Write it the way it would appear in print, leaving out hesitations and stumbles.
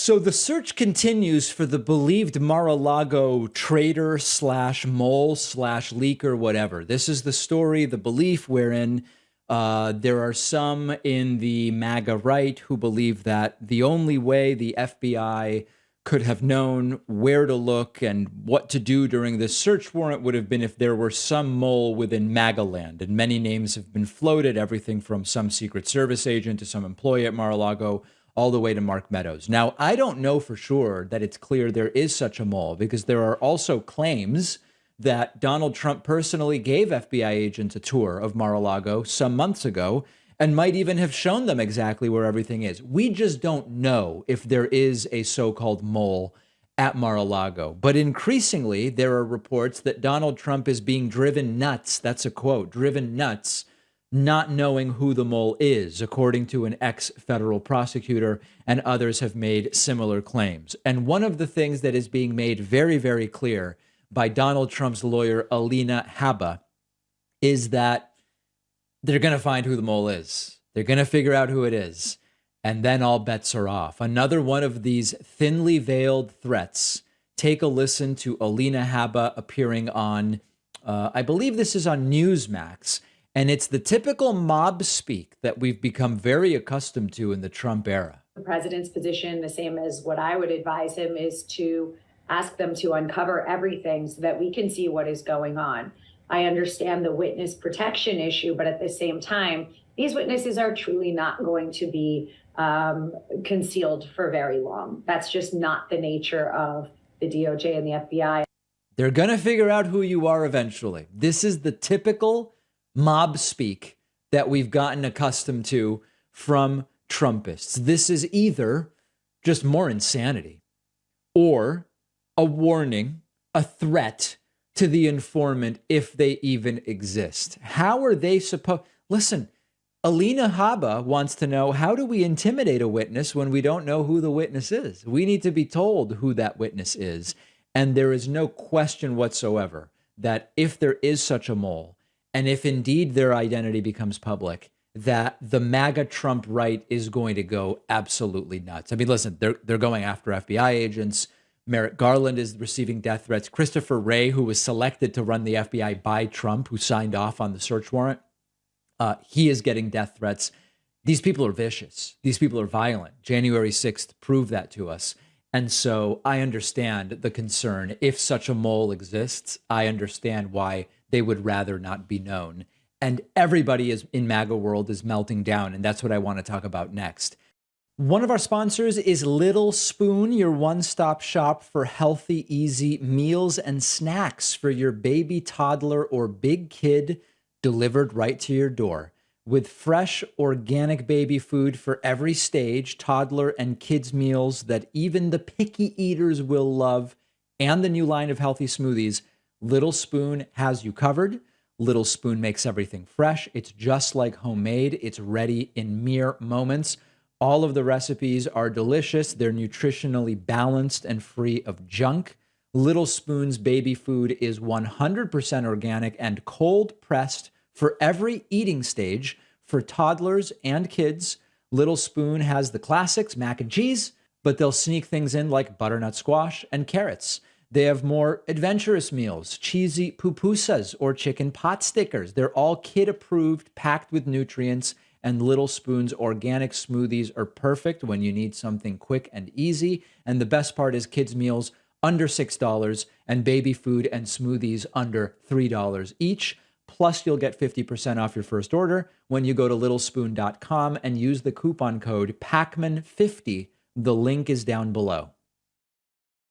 So the search continues for the believed Mar-a-Lago traitor slash mole slash leaker, whatever. This is the story, the belief wherein there are some in the MAGA right who believe that the only way the FBI could have known where to look and what to do during this search warrant would have been if there were some mole within MAGA land. And many names have been floated, everything from some Secret Service agent to some employee at Mar-a-Lago, all the way to Mark Meadows. Now, I don't know for sure that it's clear there is such a mole, because there are also claims that Donald Trump personally gave FBI agents a tour of Mar-a-Lago some months ago and might even have shown them exactly where everything is. We just don't know if there is a so-called mole at Mar-a-Lago. But increasingly, there are reports that Donald Trump is being driven nuts. That's a quote, driven nuts, not knowing who the mole is, according to an ex-federal prosecutor, and others have made similar claims. And one of the things that is being made very, very clear by Donald Trump's lawyer, Alina Habba, is that they're going to find who the mole is. They're going to figure out who it is. And then all bets are off. Another one of these thinly veiled threats. Take a listen to Alina Habba appearing on, I believe this is on Newsmax. And it's the typical mob speak that we've become very accustomed to in the Trump era. The president's position, the same as what I would advise him, is to ask them to uncover everything so that we can see what is going on. I understand the witness protection issue, but at the same time, these witnesses are truly not going to be concealed for very long. That's just not the nature of the DOJ and the FBI. They're going to figure out who you are eventually. This is the typical mob speak that we've gotten accustomed to from Trumpists. This is either just more insanity or a warning, a threat to the informant, if they even exist. How are they supposed? Listen, Alina Habba wants to know, how do we intimidate a witness when we don't know who the witness is? We need to be told who that witness is. And there is no question whatsoever that if there is such a mole, and if indeed their identity becomes public, that the MAGA Trump right is going to go absolutely nuts. I mean, listen, they're going after FBI agents. Merrick Garland is receiving death threats. Christopher Wray, who was selected to run the FBI by Trump, who signed off on the search warrant, he is getting death threats. These people are vicious. These people are violent. January 6th proved that to us. And so I understand the concern. If such a mole exists, I understand why they would rather not be known. And everybody is in MAGA world is melting down. And that's what I want to talk about next. One of our sponsors is Little Spoon, your one-stop shop for healthy, easy meals and snacks for your baby, toddler, or big kid, delivered right to your door. With fresh, organic baby food for every stage, toddler and kids meals that even the picky eaters will love, and the new line of healthy smoothies, Little Spoon has you covered. Little Spoon makes everything fresh. It's just like homemade. It's ready in mere moments. All of the recipes are delicious. They're nutritionally balanced and free of junk. Little Spoon's baby food is 100% organic and cold pressed for every eating stage. For toddlers and kids, Little Spoon has the classics, mac and cheese, but they'll sneak things in like butternut squash and carrots. They have more adventurous meals, cheesy pupusas or chicken pot stickers. They're all kid-approved, packed with nutrients, and Little Spoon's organic smoothies are perfect when you need something quick and easy. And the best part is kids' meals under $6 and baby food and smoothies under $3 each. Plus, you'll get 50% off your first order when you go to littlespoon.com and use the coupon code PACMAN50. The link is down below.